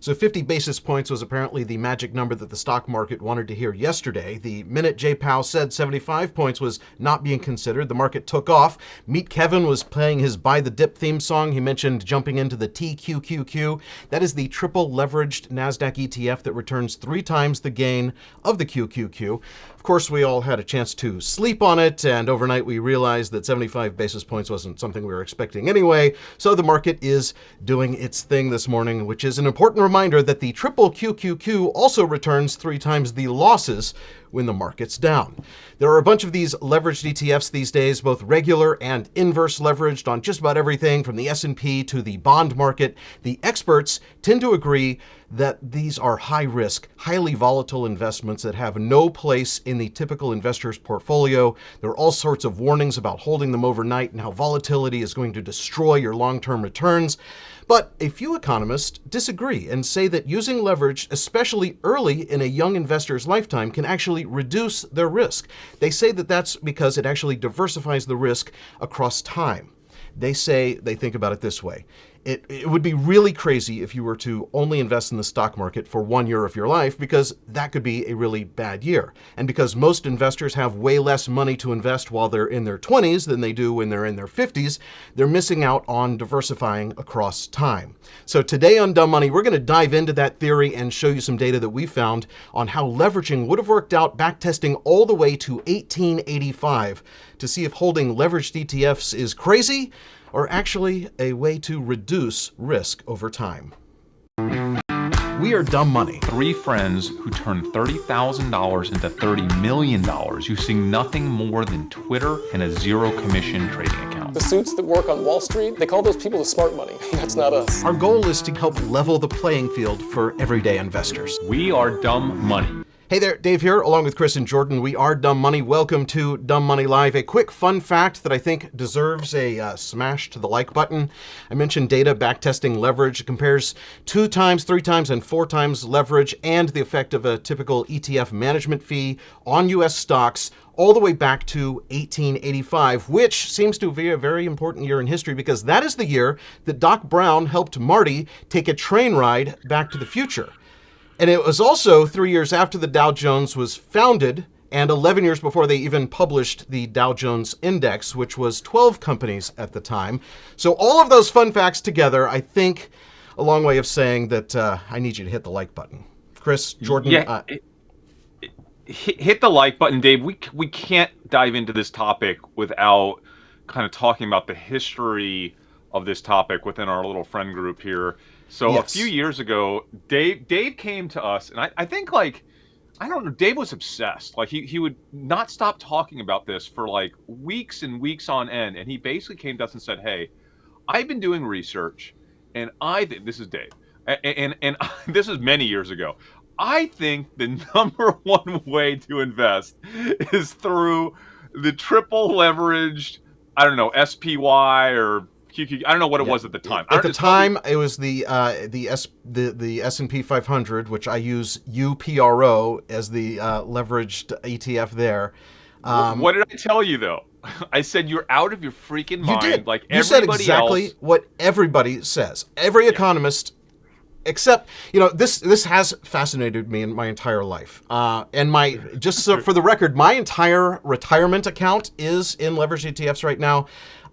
So 50 basis points was apparently the magic number that the stock market wanted to hear yesterday. The minute Jay Powell said 75 points was not being considered, the market took off. Meet Kevin was playing his Buy the Dip theme song. He mentioned jumping into the TQQQ. That is the triple leveraged NASDAQ ETF that returns 3 times the gain of the QQQ. Of course, we all had a chance to sleep on it, and overnight we realized that 75 basis points wasn't something we were expecting anyway. So the market is doing its thing this morning, which is an important reminder that the triple QQQ also returns 3 times the losses when the market's down. There are a bunch of these leveraged ETFs these days, both regular and inverse leveraged on just about everything from the S&P to the bond market. The experts tend to agree that these are high-risk, highly volatile investments that have no place in the typical investor's portfolio. There are all sorts of warnings about holding them overnight and how volatility is going to destroy your long-term returns. But a few economists disagree and say that using leverage, especially early in a young investor's lifetime, can actually reduce their risk. They say that that's because it actually diversifies the risk across time. They say they think about it this way. It would be really crazy if you were to only invest in the stock market for 1 year of your life, because that could be a really bad year. And because most investors have way less money to invest while they're in their 20s than they do when they're in their 50s, they're missing out on diversifying across time. So today on Dumb Money, we're going to dive into that theory and show you some data that we found on how leveraging would have worked out backtesting all the way to 1885 to see if holding leveraged ETFs is crazy or actually a way to reduce risk over time. We are Dumb Money. 3 friends who turned $30,000 into $30 million using nothing more than Twitter and a zero commission trading account. The suits that work on Wall Street, they call those people the smart money. That's not us. Our goal is to help level the playing field for everyday investors. We are Dumb Money. Hey there, Dave here, along with Chris and Jordan. We are Dumb Money. Welcome to Dumb Money Live. A quick fun fact that I think deserves a smash to the like button. I mentioned data backtesting leverage. It compares 2 times, 3 times, and 4 times leverage and the effect of a typical ETF management fee on U.S. stocks all the way back to 1885, which seems to be a very important year in history because that is the year that Doc Brown helped Marty take a train ride back to the future. And it was also 3 years after the Dow Jones was founded and 11 years before they even published the Dow Jones Index, which was 12 companies at the time. So all of those fun facts together, I think, a long way of saying that I need you to hit the like button. Chris, Jordan. Yeah, hit the like button, Dave. We can't dive into this topic without kind of talking about the history of this topic within our little friend group here. So Yes. A few years ago, Dave came to us, and I think, like, I don't know, Dave was obsessed. Like, he would not stop talking about this for like weeks and weeks on end. And he basically came to us and said, hey, I've been doing research, and this is Dave, and this is many years ago. I think the number one way to invest is through the triple leveraged, I don't know, SPY or QQ, I don't know what it was at the time. At the time, it was the S&P 500, which I use UPRO as the leveraged ETF there. What did I tell you though? I said you're out of your freaking mind. You did. Like you said everybody exactly else. what everybody says. Every economist, except this has fascinated me in my entire life. And for the record, my entire retirement account is in leveraged ETFs right now.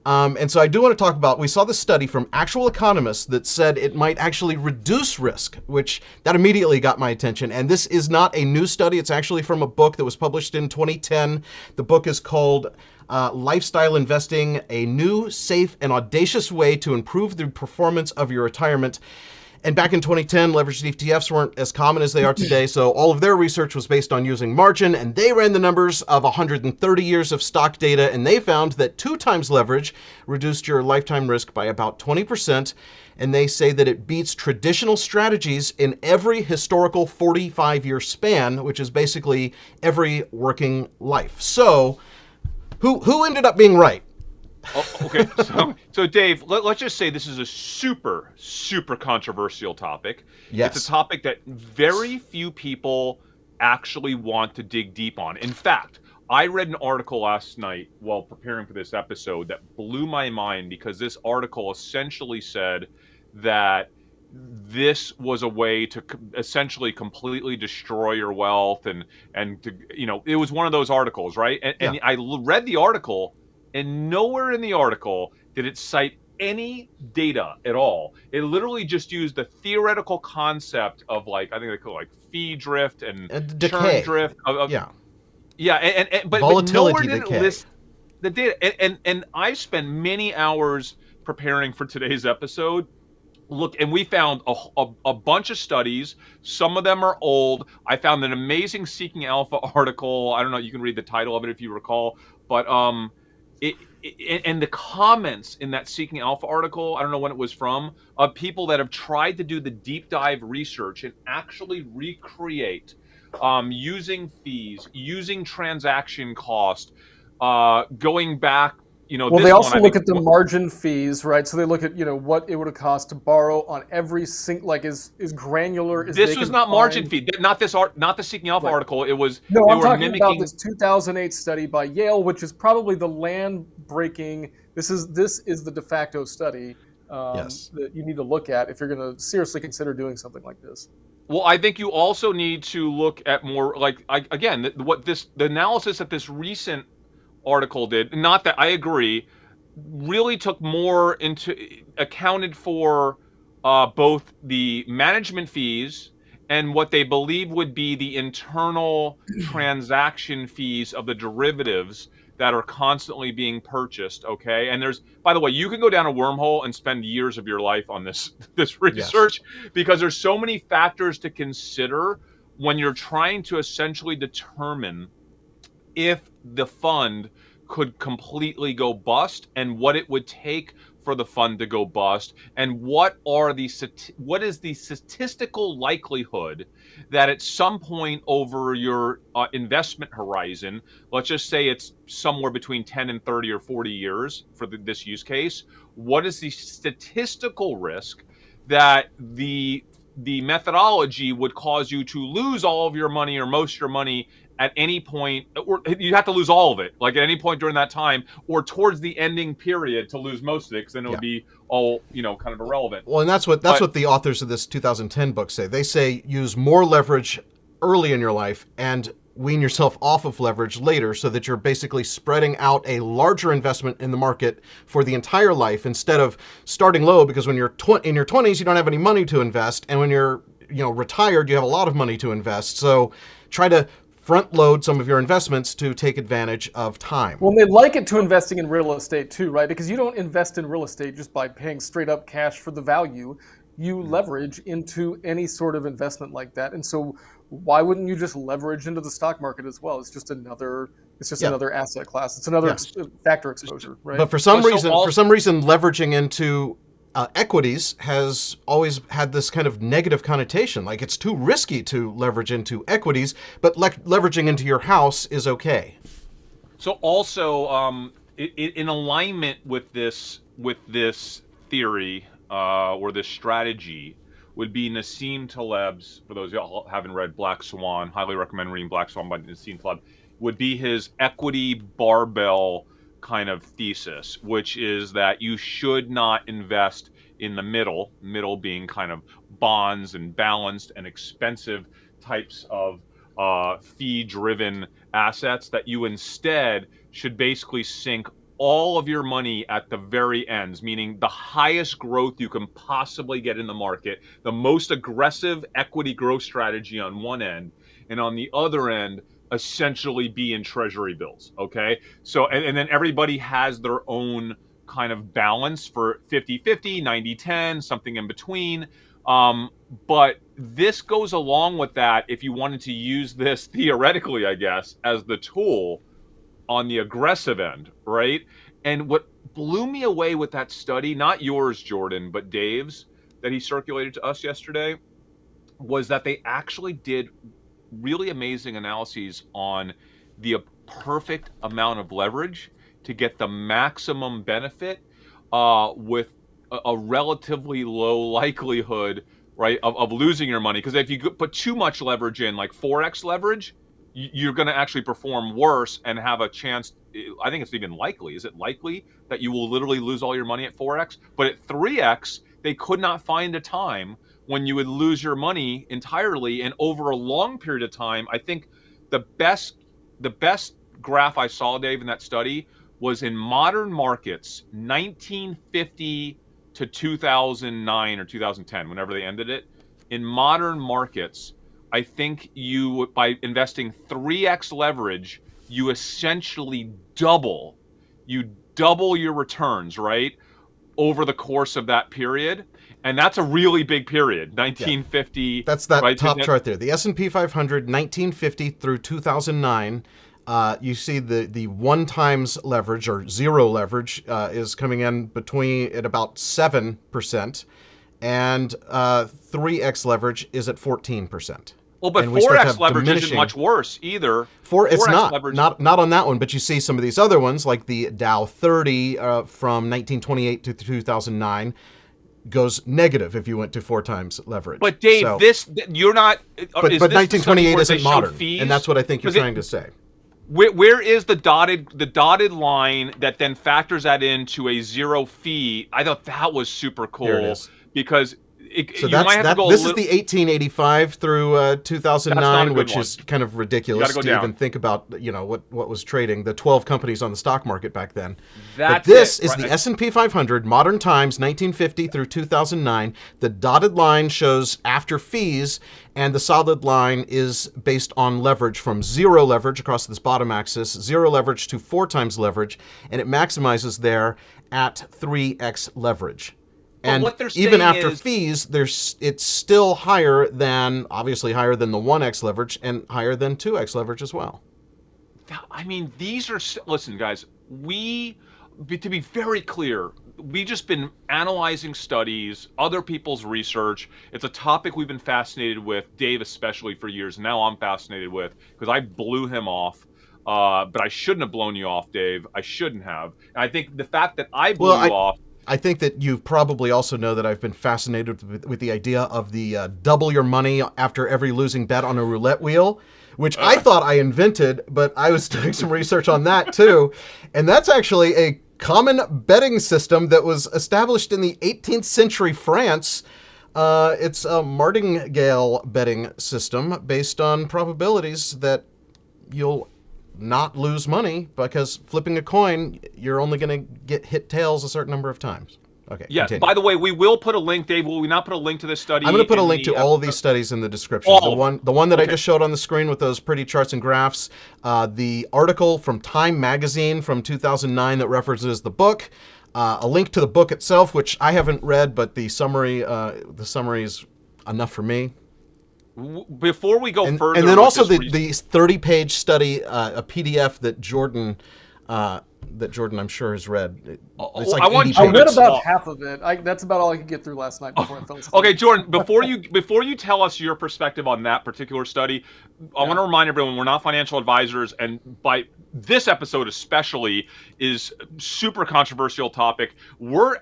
And so I do want to talk about, we saw this study from actual economists that said it might actually reduce risk, which that immediately got my attention. And this is not a new study. It's actually from a book that was published in 2010. The book is called Lifestyle Investing, a New, Safe, and Audacious Way to Improve the Performance of Your Retirement. And back in 2010, leveraged ETFs weren't as common as they are today, so all of their research was based on using margin, and they ran the numbers of 130 years of stock data, and they found that 2 times leverage reduced your lifetime risk by about 20%, and they say that it beats traditional strategies in every historical 45-year span, which is basically every working life. So, who ended up being right? Oh, okay, so Dave, let's just say this is a super, super controversial topic. Yes. It's a topic that very few people actually want to dig deep on. In fact, I read an article last night while preparing for this episode that blew my mind because this article essentially said that this was a way to essentially completely destroy your wealth, and to, it was one of those articles, right? And I read the article, and nowhere in the article did it cite any data at all. It literally just used the theoretical concept of, like, I think they call it, like, fee drift and churn drift. But volatility nowhere did decay. it list the data. And I spent many hours preparing for today's episode. Look, and we found a bunch of studies. Some of them are old. I found an amazing Seeking Alpha article. I don't know, you can read the title of it if you recall. But and the comments in that Seeking Alpha article, I don't know when it was from, of people that have tried to do the deep dive research and actually recreate, using fees, using transaction cost, going back. Well, they also look at the margin fees, right? So they look at, what it would have cost to borrow on every like is granular as this was not margin fee, not the Seeking Alpha article. It was I'm talking about this 2008 study by Yale, which is probably the land breaking. This is the de facto study that you need to look at if you're going to seriously consider doing something like this. Well, I think you also need to look at more, like, the analysis that this recent article did, not that I agree, really took more into accounted for both the management fees and what they believe would be the internal transaction fees of the derivatives that are constantly being purchased. Okay, and by the way, you can go down a wormhole and spend years of your life on this research, because there's so many factors to consider when you're trying to essentially determine if the fund could completely go bust, and what it would take for the fund to go bust, and what is the statistical likelihood that at some point over your investment horizon, let's just say it's somewhere between 10 and 30 or 40 years for this use case, what is the statistical risk that the methodology would cause you to lose all of your money or most of your money at any point, or you have to lose all of it, like at any point during that time, or towards the ending period to lose most of it, because then it would be all, kind of irrelevant. Well, and that's what the authors of this 2010 book say. They say use more leverage early in your life and wean yourself off of leverage later, so that you're basically spreading out a larger investment in the market for the entire life, instead of starting low, because when you're in your 20s, you don't have any money to invest, and when you're retired, you have a lot of money to invest. So try to front load some of your investments to take advantage of time. Well, they like it to investing in real estate too, right? Because you don't invest in real estate just by paying straight up cash for the value. You leverage into any sort of investment like that. And so why wouldn't you just leverage into the stock market as well? It's just another asset class. It's another factor exposure, right? But for some reason, leveraging into equities has always had this kind of negative connotation. Like, it's too risky to leverage into equities, but leveraging into your house is okay. So also, in alignment with this theory or this strategy, would be Nassim Taleb's, for those of y'all who haven't read Black Swan, highly recommend reading Black Swan by Nassim Taleb, would be his equity barbell kind of thesis, which is that you should not invest in the middle being kind of bonds and balanced and expensive types of fee-driven assets, that you instead should basically sink all of your money at the very ends, meaning the highest growth you can possibly get in the market, the most aggressive equity growth strategy on one end, and on the other end, essentially be in treasury bills. Okay, so and then everybody has their own kind of balance for 50-50, 90-10, something in between. But this goes along with that if you wanted to use this theoretically, I guess, as the tool on the aggressive end, right? And what blew me away with that study, not yours, Jordan, but Dave's, that he circulated to us yesterday, was that they actually did really amazing analyses on the perfect amount of leverage to get the maximum benefit with a relatively low likelihood, right, of losing your money. Because if you put too much leverage in, like 4x leverage, you're going to actually perform worse and have a chance. I think it's even likely. Is it likely that you will literally lose all your money at 4x? But at 3x, they could not find a time when you would lose your money entirely. And over a long period of time, I think the best graph I saw, Dave, in that study was in modern markets, 1950 to 2009 or 2010, whenever they ended it. In modern markets, I think you, by investing 3x leverage, you essentially double your returns, right, over the course of that period. And that's a really big period, 1950. Yeah. That's that right? top chart there. The S&P 500, 1950 through 2009. You see the 1 times leverage or 0 leverage is coming in at about 7%, and 3x leverage is at 14%. Well, but 4x leverage isn't much worse either. It's not on that one, but you see some of these other ones, like the Dow 30 from 1928 to 2009 goes negative if you went to 4 times leverage. But Dave, you're not. But 1928 isn't modern, and that's what I think you're trying to say. Where is the dotted line that then factors that into a 0 fee? I thought that was super cool. Here it is. Because this is the 1885 through 2009, which is kind of ridiculous to even think about. What was trading, the 12 companies on the stock market back then. But this is the S&P 500 modern times 1950 through 2009. The dotted line shows after fees, and the solid line is based on leverage from 0 leverage across this bottom axis, 0 leverage to 4 times leverage, and it maximizes there at 3x leverage. And even after fees, it's still obviously higher than the 1x leverage and higher than 2x leverage as well. I mean, listen, guys, to be very clear, we've just been analyzing studies, other people's research. It's a topic we've been fascinated with, Dave especially, for years. Now I'm fascinated with, because I blew him off. But I shouldn't have blown you off, Dave. I shouldn't have. And I think the fact that I blew you off. I think that you probably also know that I've been fascinated with the idea of the double your money after every losing bet on a roulette wheel, which I thought I invented, but I was doing some research on that too. And that's actually a common betting system that was established in the 18th century France. It's a martingale betting system based on probabilities that you'll not lose money, because flipping a coin, you're only going to get hit tails a certain number of times. Okay. Yeah. Continue. By the way, we will put a link, Dave. Will we not put a link to this study? I'm going to put a link to all of these studies in the description. The one that I just showed on the screen with those pretty charts and graphs, the article from Time Magazine from 2009 that references the book, a link to the book itself, which I haven't read, but the summary is enough for me. Before we go further, and then also the 30-page study, a PDF that Jordan I'm sure has read. It's like 80 pages. I read about half of it. That's about all I could get through last night before I fell asleep. Okay, Jordan, before you tell us your perspective on that particular study, I want to remind everyone we're not financial advisors, and by this episode especially is super controversial topic. We're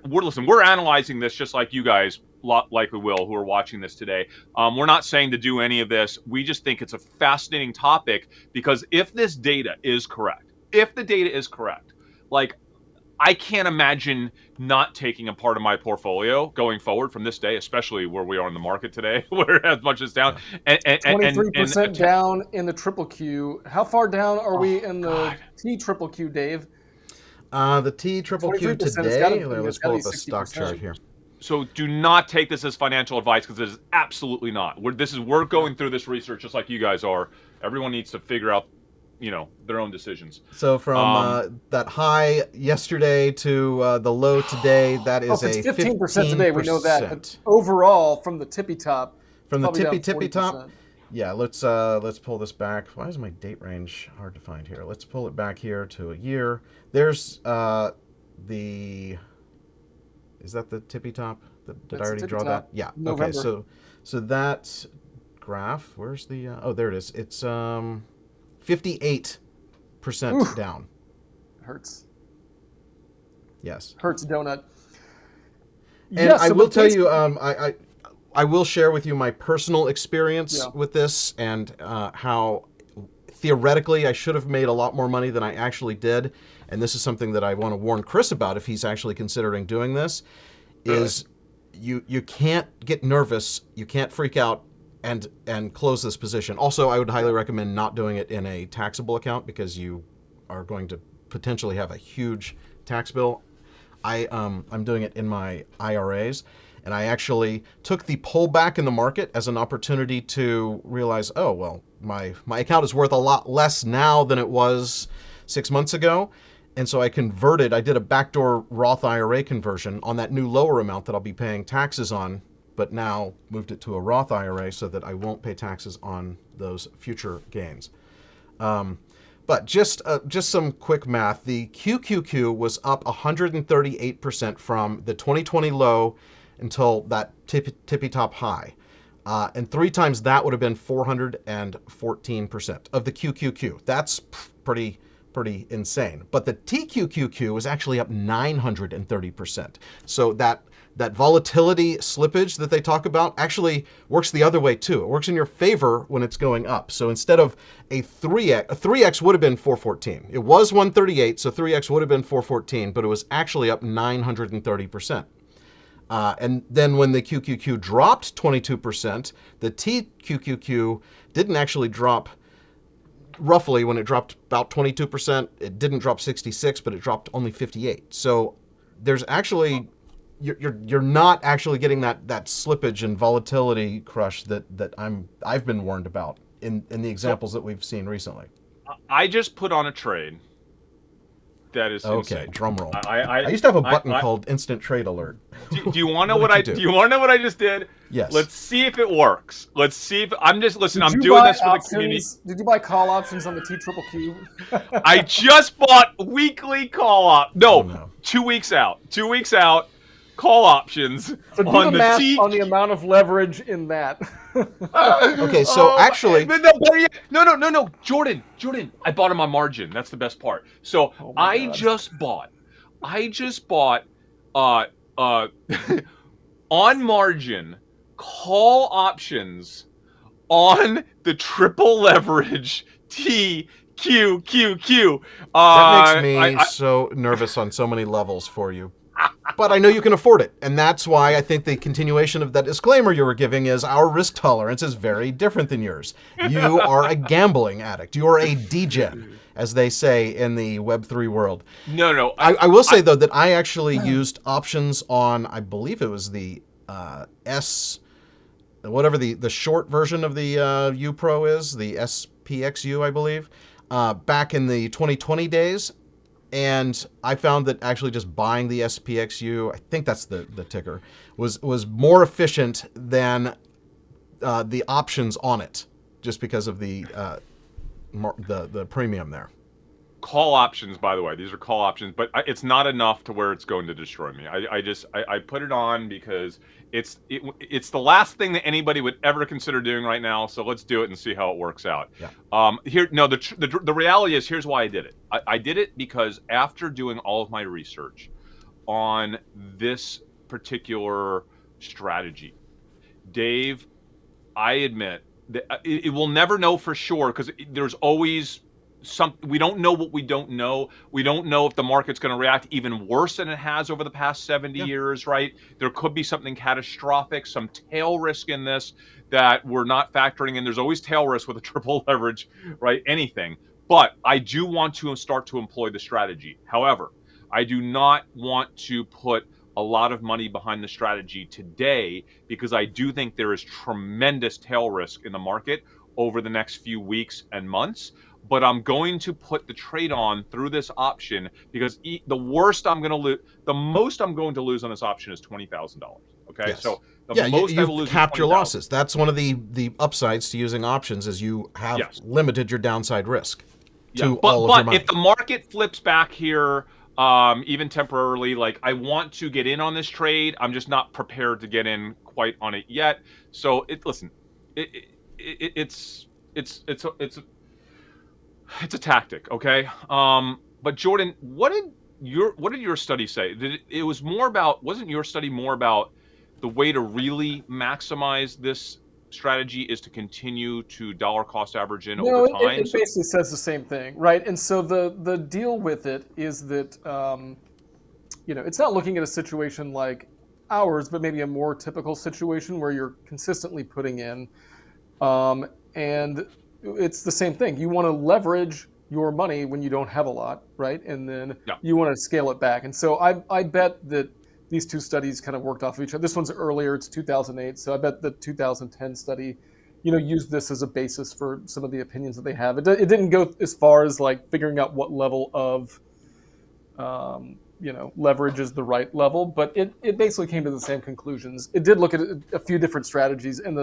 analyzing this just like you guys likely will, who are watching this today. We're not saying to do any of this. We just think it's a fascinating topic, because if this data is correct, like, I can't imagine not taking a part of my portfolio going forward from this day, especially where we are in the market today, where as much as down. 23% down in the triple Q. How far down are we in the T triple Q, Dave? The T triple Q today. Let's pull up a stock chart here. So do not take this as financial advice, because it is absolutely not. We're going through this research just like you guys are. Everyone needs to figure out, their own decisions. So from that high yesterday to the low today, that is a 15% today. We know that. But overall, from the tippy top, from the tippy top. Yeah, let's pull this back. Why is my date range hard to find here? Let's pull it back here to a year. There's Is that the tippy top? Did I already draw that? Yeah. November. Okay. So that graph. Where's the? Oh, there it is. It's 58% down. Hurts. Yes. Hurts donut. And I will tell you, I will share with you my personal experience with this, and how theoretically I should have made a lot more money than I actually did. And this is something that I want to warn Chris about if he's actually considering doing this, is you can't get nervous, you can't freak out and close this position. Also, I would highly recommend not doing it in a taxable account because you are going to potentially have a huge tax bill. I'm doing it in my IRAs, and I actually took the pullback in the market as an opportunity to realize, oh well, my account is worth a lot less now than it was 6 months ago. And so I did a backdoor Roth IRA conversion on that new lower amount that I'll be paying taxes on, but now moved it to a Roth IRA so that I won't pay taxes on those future gains. But just some quick math. The QQQ was up 138% from the 2020 low until that tippy top high. And 3 times that would have been 414% of the QQQ. That's pretty insane. But the TQQQ was actually up 930%. So that volatility slippage that they talk about actually works the other way too. It works in your favor when it's going up. So instead of a 3x would have been 414. It was 138, so 3x would have been 414, but it was actually up 930%. And then when the QQQ dropped 22%, the TQQQ didn't actually drop. Roughly, when it dropped about 22%, it didn't drop 66, but it dropped only 58. So there's actually you're not actually getting that slippage and volatility crush that I've been warned about in the examples that we've seen recently. I just put on a trade that is okay. insane. Drum roll. I used to have a button called Instant Trade Alert. Do you want to know what I do? You want to know what I just did? Yes. Let's see if it works. Let's see if I'm doing this for the community. Did you buy call options on the TQQQ? I just bought weekly call op. No, Oh, no. 2 weeks out. 2 weeks out. Call options So do on the the math on the amount of leverage in that. Okay, so actually, no, Jordan, I bought them on margin. That's the best part. So Oh my I God. just bought, on margin call options on the triple leverage TQQQ. that makes me so nervous on so many levels for you. But I know you can afford it, and that's why I think the continuation of that disclaimer you were giving is our risk tolerance is very different than yours. You are a gambling addict. You are a degen, as they say in the Web3 world. No. I will say, though, that I actually used options on, I believe it was the whatever the short version of the U Pro is, the SPXU, I believe, back in the 2020 days. And I found that actually just buying the SPXU, I think that's the ticker, was more efficient than the options on it, just because of the premium there. Call options, by the way, these are call options, but it's not enough to where it's going to destroy me. I put it on because it's the last thing that anybody would ever consider doing right now. So let's do it and see how it works out. Yeah. The reality is, here's why I did it. I did it because after doing all of my research on this particular strategy, Dave, I admit that it will never know for sure because there's always we don't know what we don't know. We don't know if the market's going to react even worse than it has over the past 70 years, right? There could be something catastrophic, some tail risk in this that we're not factoring in. There's always tail risk with a triple leverage, right? Anything. But I do want to start to employ the strategy. However, I do not want to put a lot of money behind the strategy today because I do think there is tremendous tail risk in the market over the next few weeks and months. But I'm going to put the trade on through this option because the most I'm going to lose on this option is $20,000. Okay, Yes. So you've capped your losses. That's one of the upsides to using options is you have limited your downside risk to all of your money. If the market flips back here, even temporarily, like I want to get in on this trade, I'm just not prepared to get in quite on it yet. So it's a tactic, okay? But Jordan, what did your study say? Wasn't your study more about the way to really maximize this strategy is to continue to dollar cost average in over time? It basically says the same thing, right? And so the deal with it is that it's not looking at a situation like ours, but maybe a more typical situation where you're consistently putting in. And it's the same thing. You want to leverage your money when you don't have a lot, right? And then Yeah. you want to scale it back. And so I bet that these two studies kind of worked off of each other. This one's earlier, it's 2008. So I bet the 2010 study, used this as a basis for some of the opinions that they have. It didn't go as far as like figuring out what level of, leverage is the right level, but it basically came to the same conclusions. It did look at a few different strategies, and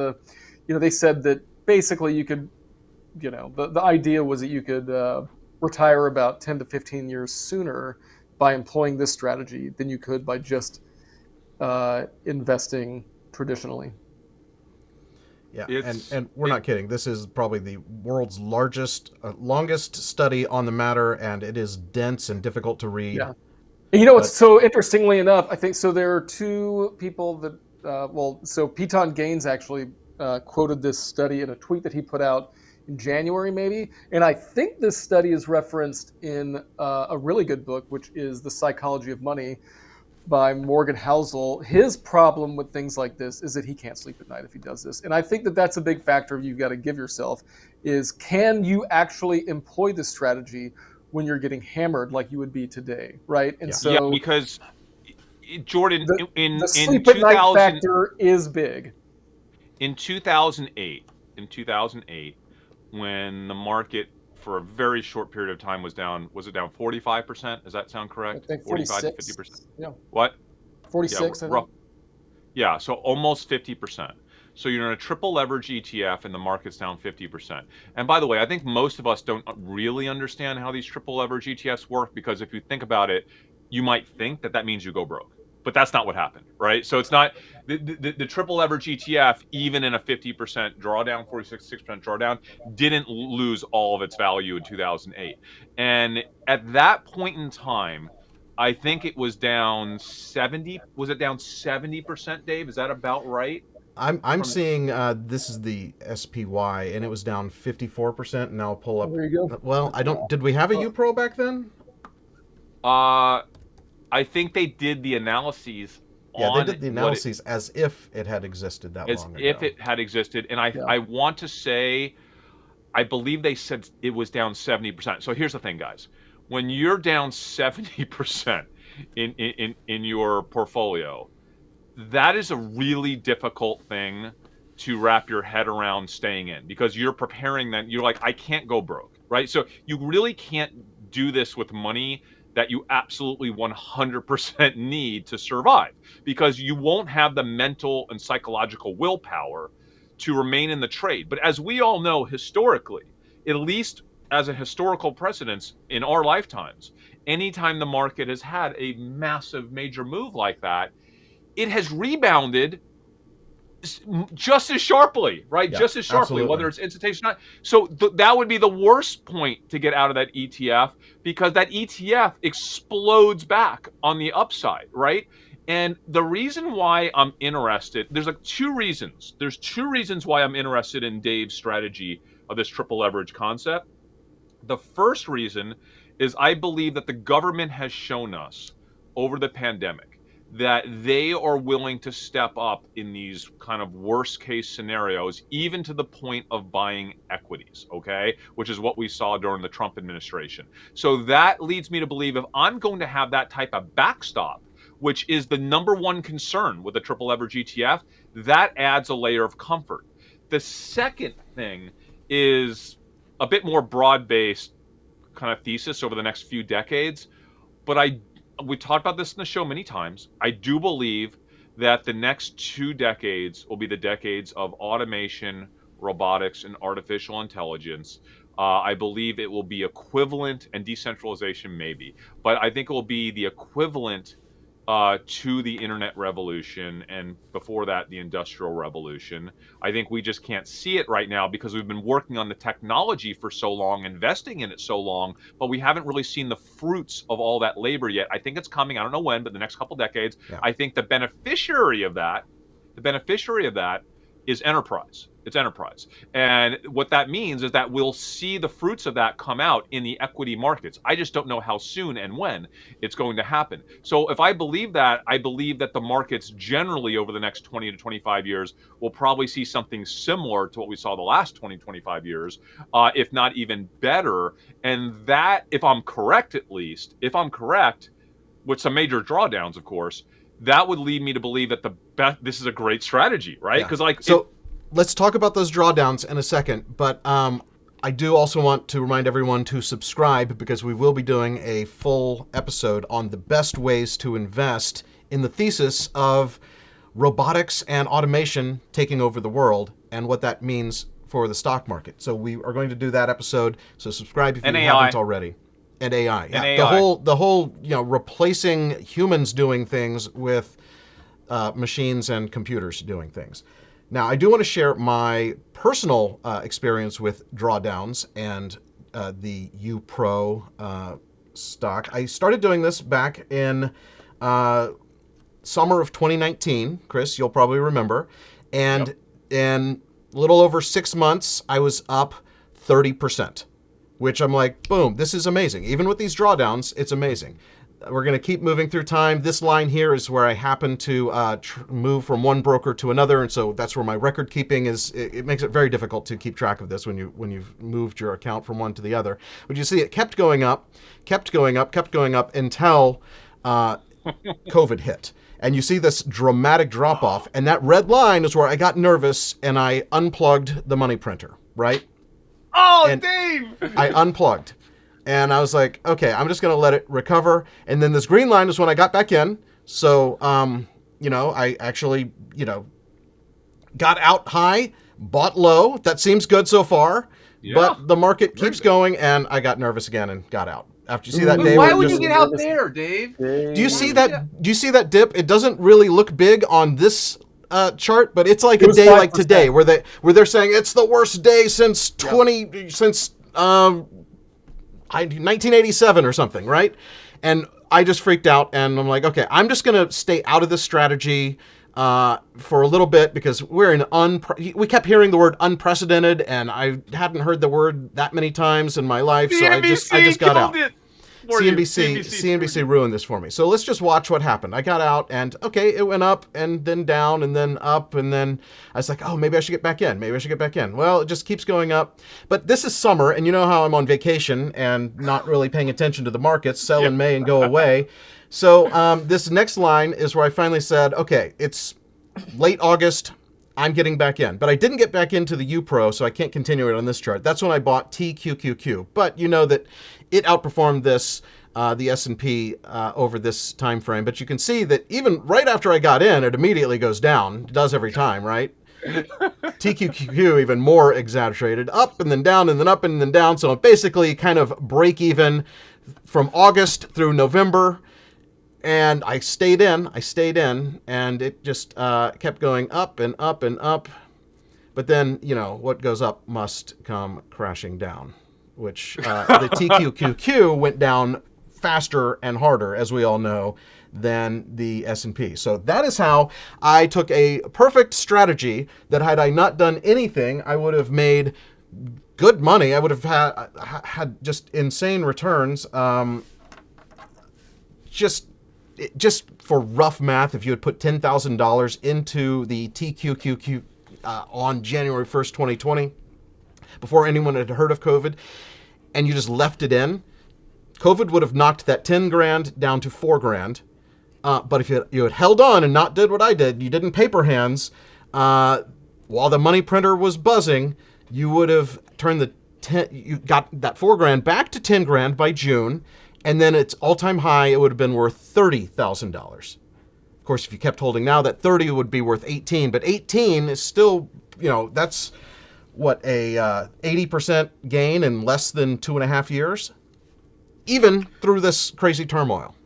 they said that basically you could, the idea was that you could retire about 10 to 15 years sooner by employing this strategy than you could by just investing traditionally. Yeah, and we're not kidding. This is probably the world's longest study on the matter, and it is dense and difficult to read. Yeah. And it's so interestingly enough, I think, so there are two people that, so Piton Gaines actually quoted this study in a tweet that he put out in January, maybe. And I think this study is referenced in a really good book, which is The Psychology of Money by Morgan Housel. His problem with things like this is that he can't sleep at night if he does this. And I think that that's a big factor you've got to give yourself is, can you actually employ this strategy when you're getting hammered like you would be today, right? And so because Jordan, the sleep at night factor is big. In 2008, when the market for a very short period of time was down 45%? Does that sound correct? I think 45 to 46. 50%. Yeah. What? 46. Yeah, so almost 50%. So you're in a triple leverage ETF and the market's down 50%. And by the way, I think most of us don't really understand how these triple leverage ETFs work, because if you think about it, you might think that means you go broke. But that's not what happened, right? So it's not the triple leverage ETF, even in a 50% drawdown, 46% drawdown, didn't lose all of its value in 2008. And at that point in time, I think it was down 70. Was it down 70%, Dave? Is that about right? I'm seeing this is the SPY, and it was down 54%. And now I'll pull up. There you go. Well, I don't. Did we have a UPRO back then? I think they did the analyses. Yeah, they did the analyses as if it had existed that long ago. As if it had existed, and I want to say, I believe they said it was down 70%. So here's the thing, guys: when you're down 70% in your portfolio, that is a really difficult thing to wrap your head around staying in, because you're preparing that. You're like, I can't go broke, right? So you really can't do this with money that you absolutely 100% need to survive, because you won't have the mental and psychological willpower to remain in the trade. But as we all know, historically, at least as a historical precedence in our lifetimes, anytime the market has had a massive major move like that, it has rebounded just as sharply, right? Yeah, just as sharply, absolutely. whether it's instantaneous or not. So that would be the worst point to get out of that ETF, because that ETF explodes back on the upside, right? And the reason why I'm interested, there's like two reasons. There's two reasons why I'm interested in Dave's strategy of this triple leverage concept. The first reason is I believe that the government has shown us over the pandemic that they are willing to step up in these kind of worst case scenarios, even to the point of buying equities, okay? Which is what we saw during the Trump administration. So that leads me to believe, if I'm going to have that type of backstop, which is the number one concern with the triple leverage ETF, that adds a layer of comfort. The second thing is a bit more broad-based kind of thesis over the next few decades, but we talked about this in the show many times. I do believe that the next 2 decades will be the decades of automation, robotics, and artificial intelligence. I believe it will be equivalent, and decentralization maybe, but I think it will be the equivalent to the internet revolution, and before that, the industrial revolution. I think we just can't see it right now because we've been working on the technology for so long, investing in it so long, but we haven't really seen the fruits of all that labor yet. I think it's coming. I don't know when, but the next couple decades. Yeah. I think the beneficiary of that is enterprise. It's enterprise. And what that means is that we'll see the fruits of that come out in the equity markets. I just don't know how soon and when it's going to happen. So if I believe that, I believe that the markets generally over the next 20 to 25 years will probably see something similar to what we saw the last 20, 25 years, if not even better. And that, if I'm correct at least, if I'm correct, with some major drawdowns, of course, that would lead me to believe that this is a great strategy, right? Because let's talk about those drawdowns in a second, but I do also want to remind everyone to subscribe because we will be doing a full episode on the best ways to invest in the thesis of robotics and automation taking over the world and what that means for the stock market. So we are going to do that episode. So subscribe if you haven't already. And AI. Yeah. And AI. The whole replacing humans doing things with machines and computers doing things. Now, I do want to share my personal experience with drawdowns and the UPRO stock. I started doing this back in summer of 2019, Chris, you'll probably remember. And in a little over 6 months, I was up 30%, which I'm like, boom, this is amazing. Even with these drawdowns, it's amazing. We're going to keep moving through time. This line here is where I happen to move from one broker to another, and so that's where my record keeping is. It makes it very difficult to keep track of this when you've moved your account from one to the other. But you see, it kept going up until COVID hit, and you see this dramatic drop off. And that red line is where I got nervous and I unplugged the money printer. Right? Oh, and Dave! I unplugged. And I was like, okay, I'm just going to let it recover. And then this green line is when I got back in. So, I actually, got out high, bought low. That seems good so far. Yeah. But the market keeps going, and I got nervous again and got out. After you see that day, why would you get out there, Dave? Do you see that? Do you see that dip? It doesn't really look big on this chart, but it's like a day 5%. Like today, where they're saying it's the worst day since 1987 or something, right? And I just freaked out, and I'm like, okay, I'm just going to stay out of this strategy for a little bit because we're in we kept hearing the word unprecedented, and I hadn't heard the word that many times in my life, so I just got out. CNBC ruined this for me. So let's just watch what happened. I got out, and okay, it went up and then down and then up, and then I was like, oh, maybe I should get back in. Well, it just keeps going up. But this is summer, and you know how I'm on vacation and not really paying attention to the markets, sell in May and go away. So this next line is where I finally said, okay, it's late August. I'm getting back in. But I didn't get back into the UPRO, so I can't continue it on this chart. That's when I bought TQQQ. But you know that it outperformed the S&P over this time frame. But you can see that even right after I got in, it immediately goes down. It does every time, right? TQQQ even more exaggerated. Up and then down and then up and then down. So basically kind of break even from August through November. And I stayed in, and it just kept going up and up and up. But then, what goes up must come crashing down, which the TQQQ went down faster and harder, as we all know, than the S&P. So that is how I took a perfect strategy that had I not done anything, I would have made good money. I would have had just insane returns. Just for rough math, if you had put $10,000 into the TQQQ on January 1st, 2020, before anyone had heard of COVID, and you just left it in, COVID would have knocked that 10 grand down to 4 grand. But if you had held on and not did what I did, you didn't paper hands, while the money printer was buzzing, you would have turned you got that 4 grand back to 10 grand by June. And then its all-time high, it would have been worth $30,000. Of course, if you kept holding now, that 30 would be worth 18. But 18 is still, that's what, a 80% gain in less than 2.5 years? Even through this crazy turmoil.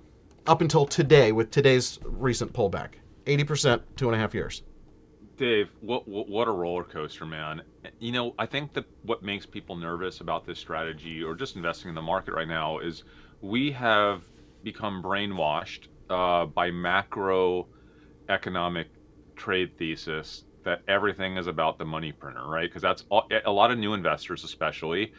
Up until today, with today's recent pullback. 80%, 2.5 years. Dave, what a roller coaster, man. I think that what makes people nervous about this strategy or just investing in the market right now is we have become brainwashed by macroeconomic trade thesis that everything is about the money printer, right? Because that's a lot of new investors, especially,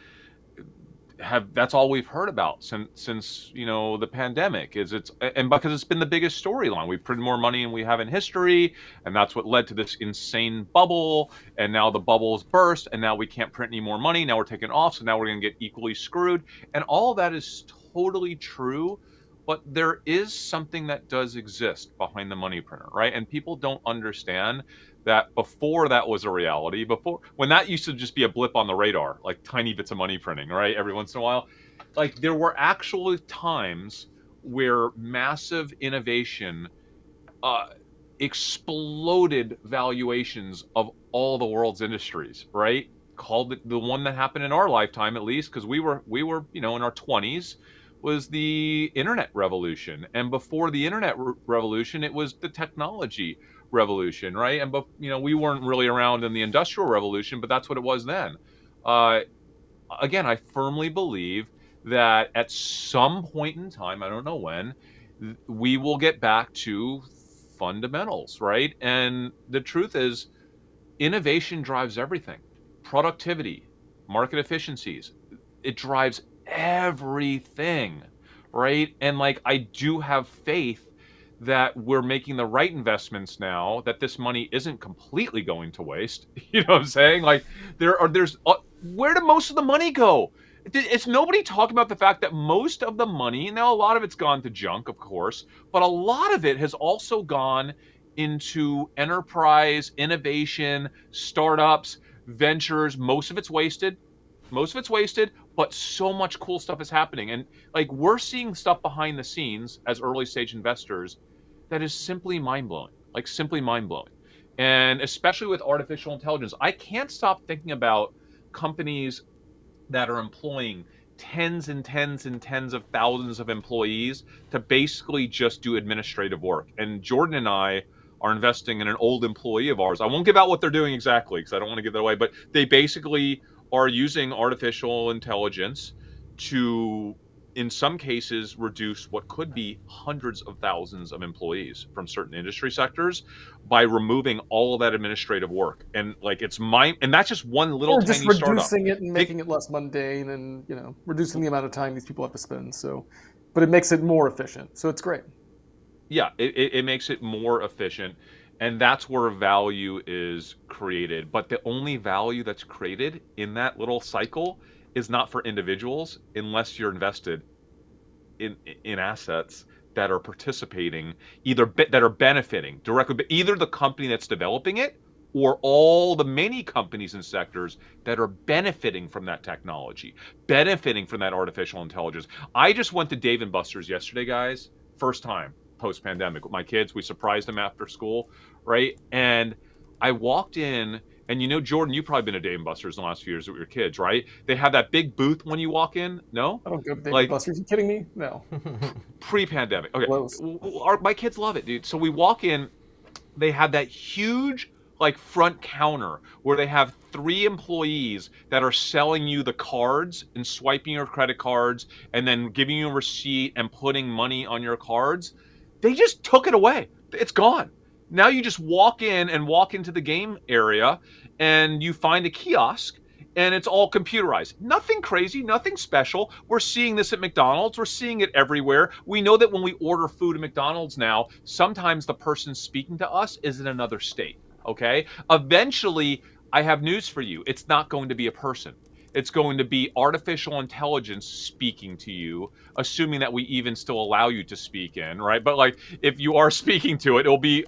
that's all we've heard about since the pandemic. And because it's been the biggest storyline. We've printed more money than we have in history, and that's what led to this insane bubble. And now the bubble's burst, and now we can't print any more money. Now we're taking off, so now we're going to get equally screwed. And all of that is totally true. But there is something that does exist behind the money printer, right? And people don't understand that before that was a reality, before when that used to just be a blip on the radar, like tiny bits of money printing, right? Every once in a while, like there were actually times where massive innovation exploded valuations of all the world's industries, right? Called it the one that happened in our lifetime, at least, because we were in our 20s, was the internet revolution. And before the internet revolution, it was the technology revolution, right? And we weren't really around in the industrial revolution, but that's what it was then. Again, I firmly believe that at some point in time, I don't know when, we will get back to fundamentals, right? And the truth is, innovation drives everything. Productivity, market efficiencies, it drives everything, right? And like, I do have faith that we're making the right investments now, that this money isn't completely going to waste. You know what I'm saying? Like, there's where did most of the money go? It's nobody talking about the fact that most of the money, now a lot of it's gone to junk, of course, but a lot of it has also gone into enterprise, innovation, startups, ventures. Most of it's wasted, but so much cool stuff is happening. And like, we're seeing stuff behind the scenes as early stage investors that is simply mind-blowing, And especially with artificial intelligence, I can't stop thinking about companies that are employing tens and tens and tens of thousands of employees to basically just do administrative work. And Jordan and I are investing in an old employee of ours. I won't give out what they're doing exactly because I don't want to give that away, but they basically are using artificial intelligence to, in some cases, reduce what could be hundreds of thousands of employees from certain industry sectors by removing all of that administrative work. And like, and that's just one little tiny startup. Or just reducing it and making it less mundane, and reducing the amount of time these people have to spend. So, but it makes it more efficient. So it's great. Yeah, it makes it more efficient. And that's where value is created. But the only value that's created in that little cycle is not for individuals, unless you're invested in assets that are participating, that are benefiting directly, either the company that's developing it or all the many companies and sectors that are benefiting from that technology, benefiting from that artificial intelligence. I just went to Dave & Buster's yesterday, guys. First time post-pandemic with my kids. We surprised them after school, right? And I walked in, and Jordan, you've probably been to Dave & Buster's in the last few years with your kids, right? They have that big booth when you walk in. No? I don't go to Dave & Buster's. Are you kidding me? No. Pre-pandemic. Okay. My kids love it, dude. So we walk in, they have that huge like front counter where they have 3 employees that are selling you the cards and swiping your credit cards and then giving you a receipt and putting money on your cards. They just took it away. It's gone. Now you just walk into the game area and you find a kiosk and it's all computerized. Nothing crazy, nothing special. We're seeing this at McDonald's. We're seeing it everywhere. We know that when we order food at McDonald's now, sometimes the person speaking to us is in another state, okay? Eventually, I have news for you. It's not going to be a person. It's going to be artificial intelligence speaking to you, assuming that we even still allow you to speak in, right? But like, if you are speaking to it, it'll be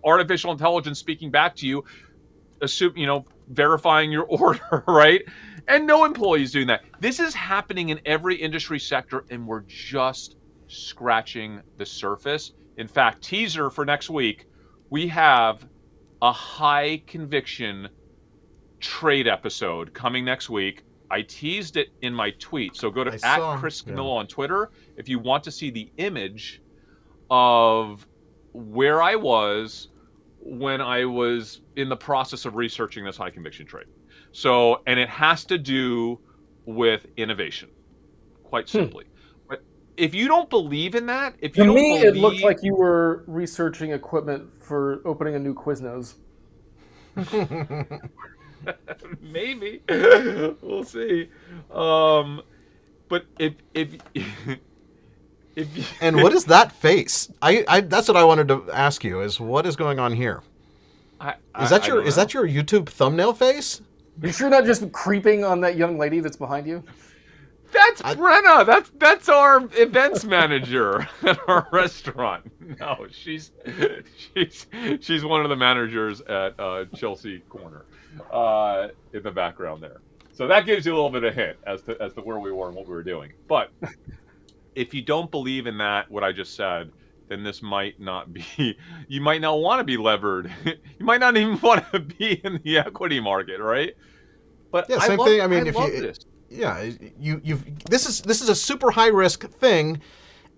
artificial intelligence speaking back to you, verifying your order, right? And no employees doing that. This is happening in every industry sector, and we're just scratching the surface. In fact, teaser for next week, we have a high conviction trade episode coming next week. I teased it in my tweet, so go to @Chris Camillo on Twitter if you want to see the image of where I was when I was in the process of researching this high conviction trade. So, and it has to do with innovation, quite simply. But if you don't believe in that, it looked like you were researching equipment for opening a new Quiznos. Maybe. We'll see. But if if And what is that face? I that's what I wanted to ask you is what is going on here? Is that I your don't is know. that your YouTube thumbnel face? You sure not just creeping on that young lady that's behind you? That's Brenna. That's our events manager at our restaurant. No, she's one of the managers at Chelsea Corner, in the background there. So that gives you a little bit of hint as to where we were and what we were doing. But if you don't believe in that, what I just said, then this might not be. You might not want to be levered. You might not even want to be in the equity market, right? But Yeah, same thing. I mean, if love you this. yeah, you've this is a super high risk thing,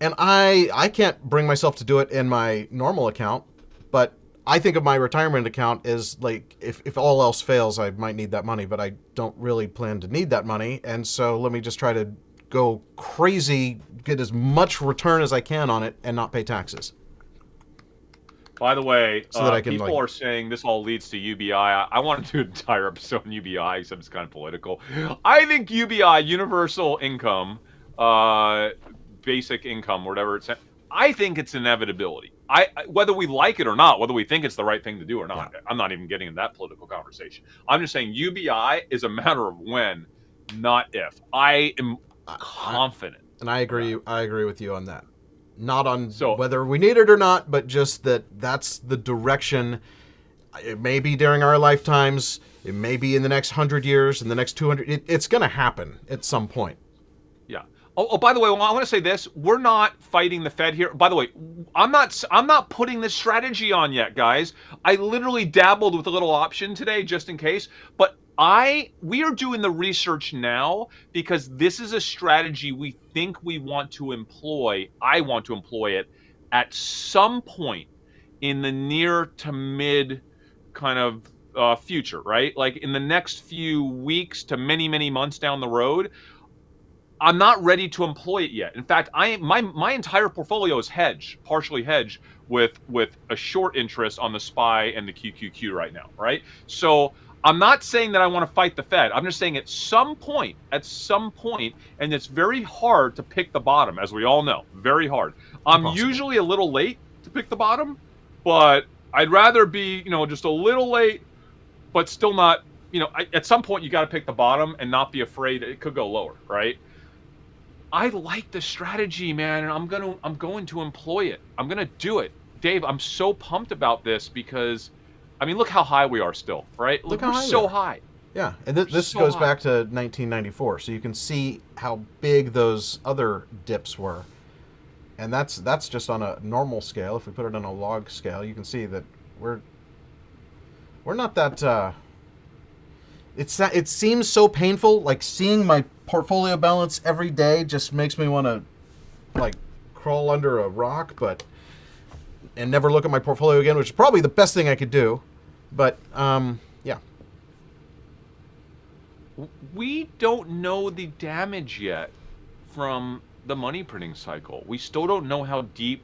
and I can't bring myself to do it in my normal account, but I think of my retirement account as like if all else fails, I might need that money, but I don't really plan to need that money, and so let me just try to go crazy, get as much return as I can on it, and not pay taxes. By the way, So that I can, people like- are saying this all leads to UBI. I want to do an entire episode on UBI, except it's kind of political. I think UBI, universal income, basic income, whatever it's. I think it's inevitability. Whether we like it or not, whether we think it's the right thing to do or not, I'm not even getting in that political conversation. I'm just saying UBI is a matter of when, not if. I am confident. And I agree with you on that. Not on So- whether we need it or not, but just that's the direction. It may be during our lifetimes. It may be in the next 100 years, in the next 200. It's going to happen at some point. Yeah. Oh, by the way, I want to say this: we're not fighting the Fed here. By the way, I'm not putting this strategy on yet, guys. I literally dabbled with a little option today, just in case. But we are doing the research now because this is a strategy we think we want to employ. I want to employ it at some point in the near to mid kind of future, right? Like in the next few weeks to many, many months down the road. I'm not ready to employ it yet. In fact, my entire portfolio is partially hedged with a short interest on the SPY and the QQQ right now, right? So I'm not saying that I want to fight the Fed. I'm just saying at some point, and it's very hard to pick the bottom, as we all know, very hard. I'm Impossible. usually a little late to pick the bottom, but I'd rather be, just a little late, but still not, at some point you got to pick the bottom and not be afraid it could go lower, right? I like the strategy, man, and I'm going to employ it. I'm going to do it. Dave, I'm so pumped about this because, I mean, look how high we are still, right? Look how we're high we so are. high. Yeah, and this So goes high. back to 1994, so you can see how big those other dips were. And that's just on a normal scale. If we put it on a log scale, you can see that we're not that. It seems so painful. Like seeing my portfolio balance every day just makes me want to like crawl under a rock, and never look at my portfolio again, which is probably the best thing I could do. But yeah. We don't know the damage yet from the money printing cycle. We still don't know how deep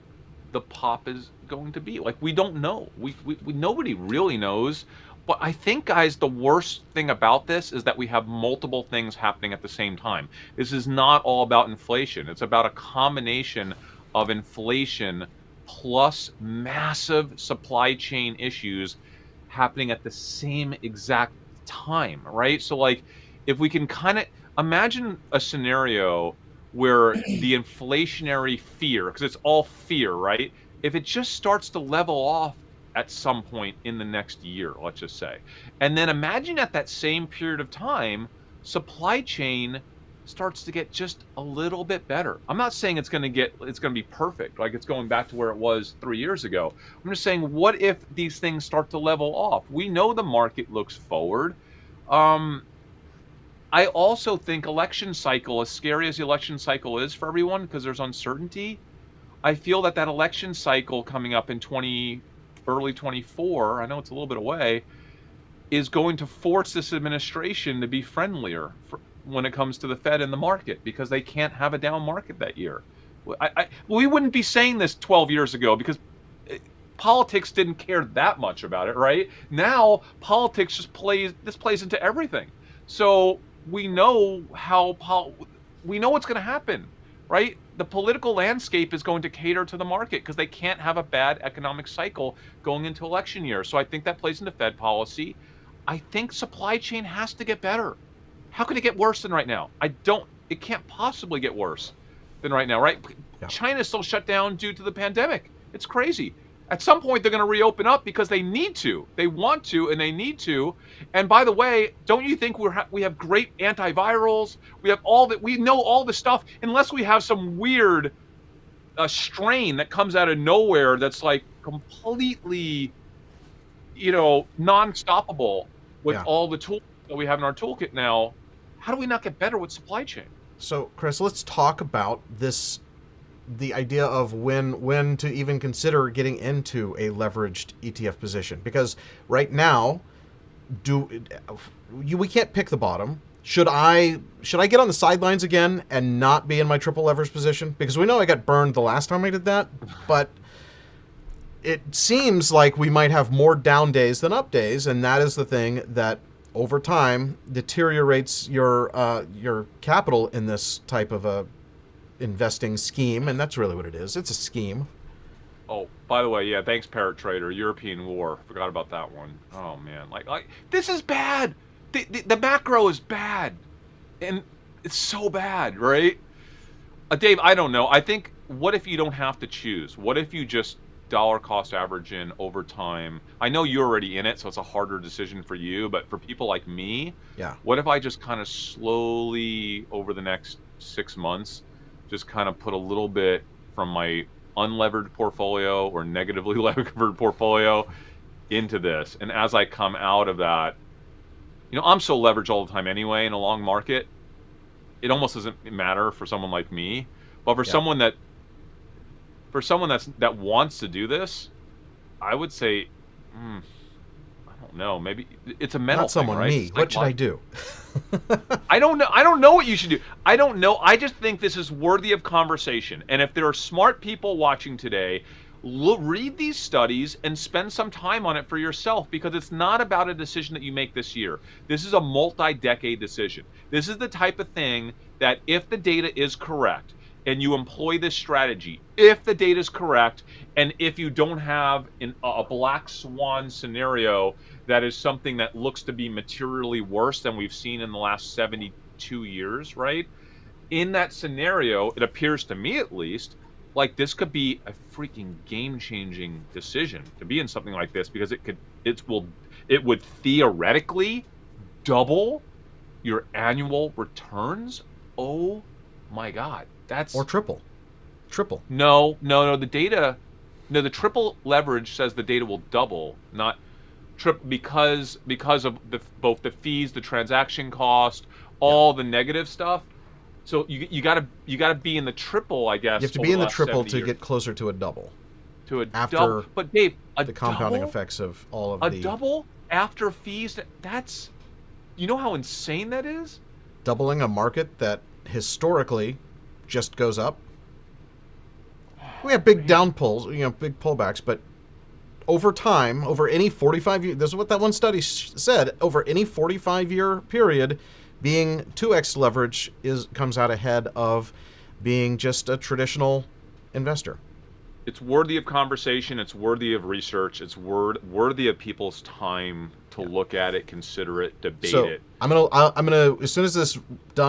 the pop is going to be. Like, we don't know. We nobody really knows. But I think, guys, the worst thing about this is that we have multiple things happening at the same time. This is not all about inflation. It's about a combination of inflation plus massive supply chain issues happening at the same exact time, right? So, like, if we can kind of imagine a scenario where the inflationary fear, because it's all fear, right? If it just starts to level off at some point in the next year, let's just say, and then imagine at that same period of time, supply chain starts to get just a little bit better. I'm not saying it's going to be perfect, like it's going back to where it was 3 years ago. I'm just saying, what if these things start to level off? We know the market looks forward. I also think election cycle, as scary as the election cycle is for everyone, because there's uncertainty, I feel that election cycle coming up in early 24, I know it's a little bit away, is going to force this administration to be friendlier when it comes to the Fed and the market, because they can't have a down market that year. We wouldn't be saying this 12 years ago, because politics didn't care that much about it, right? Now politics just plays into everything. So we know we know what's going to happen, right? The political landscape is going to cater to the market because they can't have a bad economic cycle going into election year. So I think that plays into Fed policy. I think supply chain has to get better. How could it get worse than right now? It can't possibly get worse than right now, right? Yeah. China's still shut down due to the pandemic. It's crazy. At some point, they're going to reopen up because they need to. They want to, and they need to. And by the way, don't you think we have great antivirals? We have all that. We know all the stuff. Unless we have some weird strain that comes out of nowhere that's like completely, non-stoppable with all the tools that we have in our toolkit now. How do we not get better with supply chain? So, Chris, let's talk about the idea of when to even consider getting into a leveraged ETF position, because right now we can't pick the bottom. Should I get on the sidelines again and not be in my triple leverage position? Because we know I got burned the last time I did that, but it seems like we might have more down days than up days, and that is the thing that over time deteriorates your capital in this type of a investing scheme, and that's really what it is. It's a scheme. Oh, by the way, yeah, thanks, Parrot Trader. European War. Forgot about that one. Oh man, like this is bad. The macro is bad, and it's so bad, right? Dave, I don't know. I think, what if you don't have to choose? What if you just dollar cost average in over time? I know you're already in it, so it's a harder decision for you, but for people like me, what if I just kind of slowly over the next 6 months just kind of put a little bit from my unlevered portfolio or negatively levered portfolio into this, and as I come out of that, I'm so leveraged all the time anyway in a long market, it almost doesn't matter for someone like me. But for someone that wants to do this, I would say, I don't know, maybe it's a mental Not someone, thing, right? me. What should I do? I don't know. I don't know what you should do. I don't know. I just think this is worthy of conversation. And if there are smart people watching today, read these studies and spend some time on it for yourself, because it's not about a decision that you make this year. This is a multi-decade decision. This is the type of thing that if the data is correct and you employ this strategy, if the data is correct, and if you don't have a black swan scenario that is something that looks to be materially worse than we've seen in the last 72 years, right? In that scenario, it appears to me at least like this could be a freaking game-changing decision to be in something like this, because it would theoretically double your annual returns. Oh my God, or triple. No, the data, the triple leverage says the data will double, not because of both the fees, the transaction cost, all the negative stuff. So you gotta be in the triple, I guess. You have to be in the triple to get closer to a double. After double. But Dave, the compounding effects of all of a double after fees. That's, you know how insane that is? Doubling a market that historically just goes up. We have big down pulls, big pullbacks, but over time, over any 45-year, this is what that one study said, over any 45-year period, being 2x leverage comes out ahead of being just a traditional investor. It's worthy of conversation. It's worthy of research. It's worthy of people's time to look at it, consider it, debate it. I'm gonna as soon as this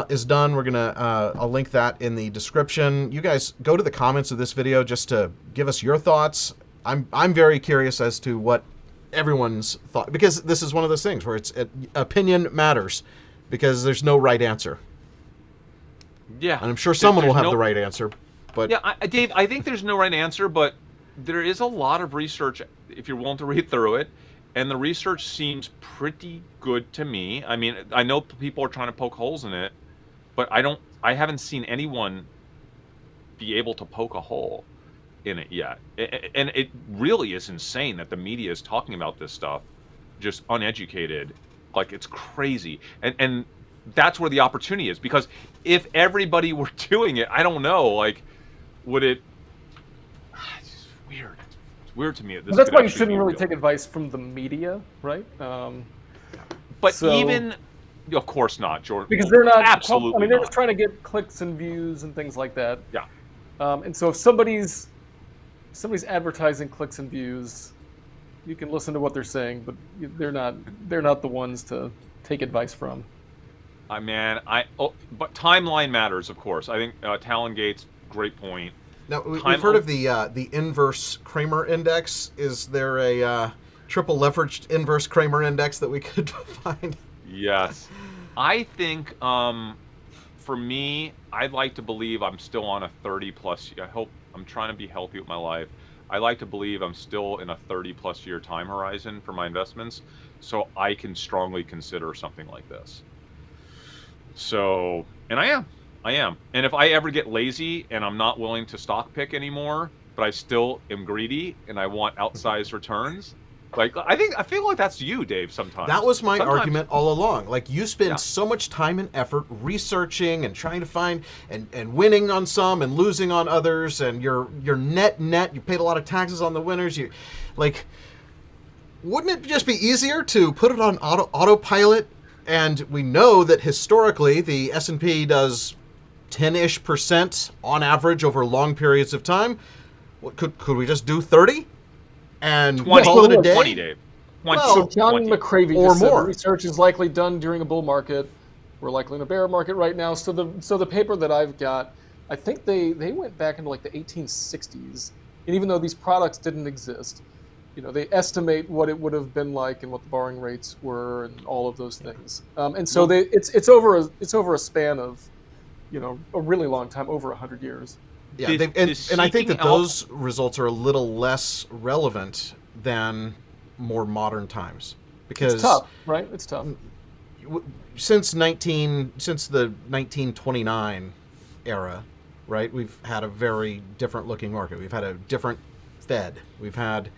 is done, we're gonna I'll link that in the description. You guys go to the comments of this video just to give us your thoughts. I'm very curious as to what everyone's thought, because this is one of those things where opinion matters, because there's no right answer. Yeah, and I'm sure someone will have the right answer. But yeah, Dave, I think there's no right answer, but there is a lot of research if you're willing to read through it, and the research seems pretty good to me. I mean, I know people are trying to poke holes in it, but I haven't seen anyone be able to poke a hole in it yet. And it really is insane that the media is talking about this stuff just uneducated, like it's crazy. And that's where the opportunity is, because if everybody were doing it, I don't know, like, would it... It's just weird. It's it's weird to me that this. That's could why you actually shouldn't be really real. take advice from the media, right? But so- even, of course not, Jordan. Because they're not absolutely. I mean, they're not. just trying to get clicks and views and things like that. Yeah. And so if somebody's advertising clicks and views, you can listen to what they're saying, but they're not the ones to take advice from. But timeline matters, of course. I think Talon Gates, great point. Now, we've heard of the inverse Kramer index. Is there a triple leveraged inverse Kramer index that we could find? Yes. I think, for me, I'd like to believe I'm still on a 30-plus. I hope I'm trying to be healthy with my life. I like to believe I'm still in a 30-plus year time horizon for my investments, so I can strongly consider something like this. So, and I am. And if I ever get lazy and I'm not willing to stock pick anymore, but I still am greedy and I want outsized returns, like I feel like that's you, Dave, sometimes. That was my argument all along. Like, you spend so much time and effort researching and trying to find and winning on some and losing on others, and your net, you paid a lot of taxes on the winners. You, like, wouldn't it just be easier to put it on autopilot? And we know that historically the S&P does 10-ish% on average over long periods of time. What, could we just do 30? And 20, call it a day? 20, Dave. 20, Well, So John 20. McCravey or just said more. the research is likely done during a bull market. We're likely in a bear market right now. So the paper that I've got, I think they went back into like the 1860s, and even though these products didn't exist, they estimate what it would have been like and what the borrowing rates were and all of those things. And so it's over a span of, a really long time, over 100 years. Yeah, and I think that those results are a little less relevant than more modern times, because It's tough, right? It's tough. Since the 1929 era, right? We've had a very different looking market. We've had a different Fed. We've had,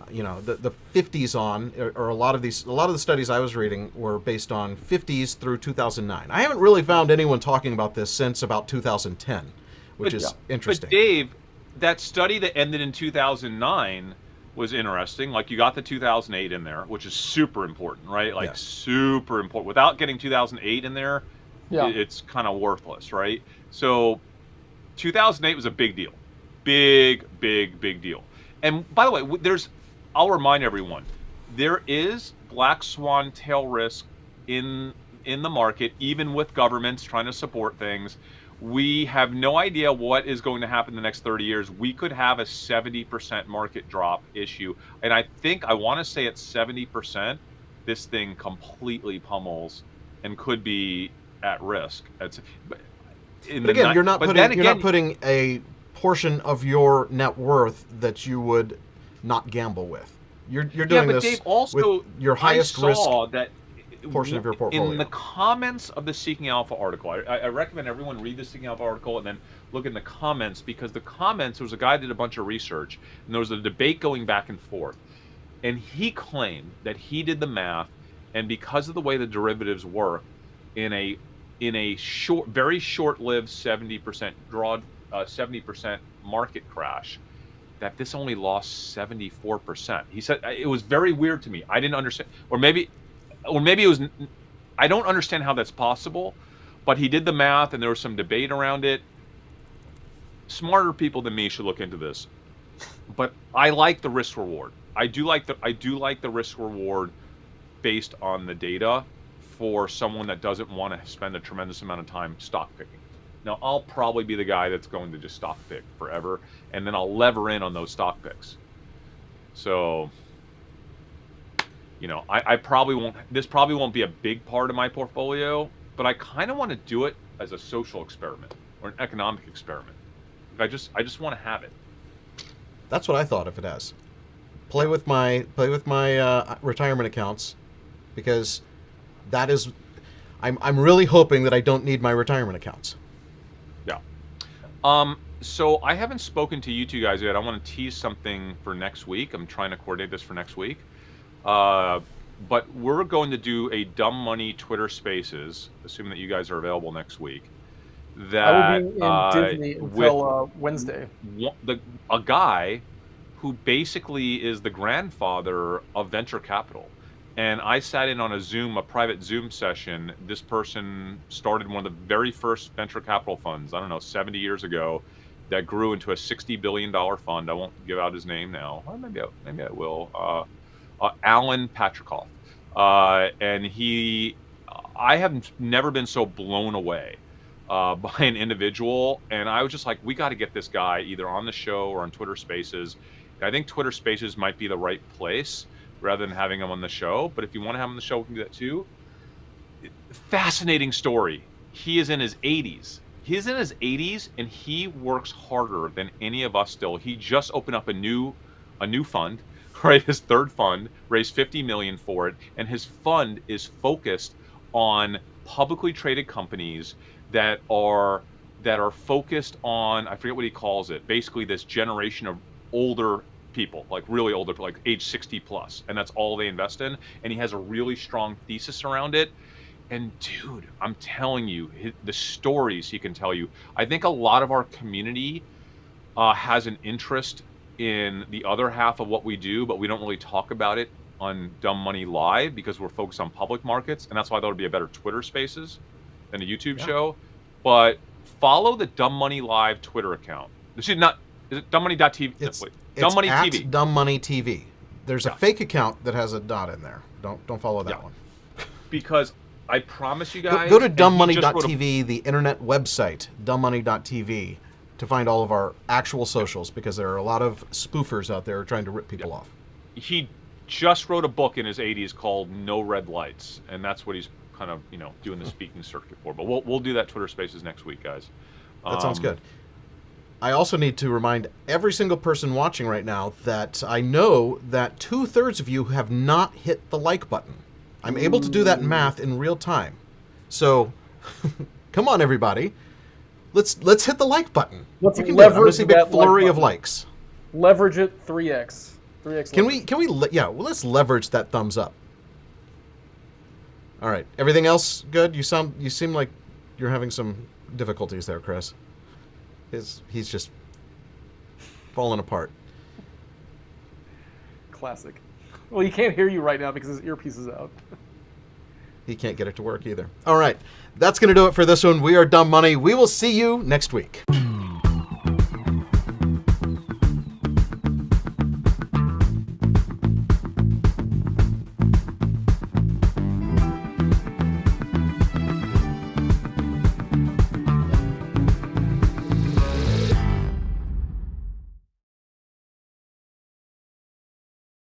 the 50s on, or a lot of the studies I was reading were based on 50s through 2009. I haven't really found anyone talking about this since about 2010. Which is interesting. But Dave, that study that ended in 2009 was interesting. Like, you got the 2008 in there, which is super important, right? Like, super important. Without getting 2008 in there, it's kind of worthless, right? So 2008 was a big deal. Big deal. And by the way, I'll remind everyone, there is black swan tail risk in the market, even with governments trying to support things. We have no idea what is going to happen in the next 30 years. We could have a 70% market drop issue. And I want to say at 70%, this thing completely pummels and could be at risk. But again, you're not putting a portion of your net worth that you would not gamble with. You're doing this Dave, also, with your highest risk that portion of your portfolio. In the comments of the Seeking Alpha article, I recommend everyone read the Seeking Alpha article and then look in the comments, because the comments, there was a guy that did a bunch of research, and there was a debate going back and forth. And he claimed that he did the math, and because of the way the derivatives work, in a very short-lived 70% market crash, that this only lost 74%. He said it was very weird to me. I didn't understand, or maybe it was, I don't understand how that's possible, but he did the math and there was some debate around it. Smarter people than me should look into this. But I like the risk reward. I do like the risk reward based on the data for someone that doesn't want to spend a tremendous amount of time stock picking. Now, I'll probably be the guy that's going to just stock pick forever, and then I'll lever in on those stock picks. So, I probably won't. This probably won't be a big part of my portfolio, but I kind of want to do it as a social experiment or an economic experiment. I just want to have it. That's what I thought of it as. Play with my retirement accounts, because that is, I'm really hoping that I don't need my retirement accounts. Yeah. So I haven't spoken to you two guys yet. I want to tease something for next week. I'm trying to coordinate this for next week. But we're going to do a Dumb Money Twitter Spaces, assuming that you guys are available next week. I will be in Disney until Wednesday. A guy who basically is the grandfather of venture capital. And I sat in on a private Zoom session. This person started one of the very first venture capital funds, I don't know, 70 years ago, that grew into a $60 billion fund. I won't give out his name now. Or maybe I will. Alan Patrikoff. And I have never been so blown away by an individual. And I was just like, we got to get this guy either on the show or on Twitter Spaces. I think Twitter Spaces might be the right place rather than having him on the show. But if you want to have him on the show, we can do that too. Fascinating story. He is in his 80s. He's in his 80s, and he works harder than any of us still. He just opened up a new fund, right? His third fund, raised $50 million for it, and his fund is focused on publicly traded companies that are focused on, I forget what he calls it, basically this generation of older people, like really older, like age 60 plus, and that's all they invest in. And he has a really strong thesis around it. And dude, I'm telling you, the stories he can tell you. I think a lot of our community has an interest in the other half of what we do, but we don't really talk about it on Dumb Money Live because we're focused on public markets, and that's why that would be a better Twitter Spaces than a YouTube show. But follow the Dumb Money Live Twitter account. Is it dumbmoney.tv? It's Dumb Money at TV. Dumb Money TV. There's a fake account that has a dot in there. Don't follow that one. Because I promise you guys. Go to dumbmoney.tv, the internet website, dumbmoney.tv, to find all of our actual socials, because there are a lot of spoofers out there trying to rip people off. He just wrote a book in his 80s called No Red Lights, and that's what he's kind of doing the speaking circuit for. But we'll do that Twitter Spaces next week, guys. That sounds good. I also need to remind every single person watching right now that I know that 2/3 of you have not hit the like button. I'm able to do that math in real time. So, come on, everybody. Let's hit the like button. Let's I want to leverage see a big that flurry like of button. likes. Leverage it 3x. 3x. Can we? Let's leverage that thumbs up. All right. Everything else good? You seem like you're having some difficulties there, Chris. He's just falling apart. Classic. Well, he can't hear you right now because his earpiece is out. He can't get it to work either. All right. That's going to do it for this one. We are Dumb Money. We will see you next week.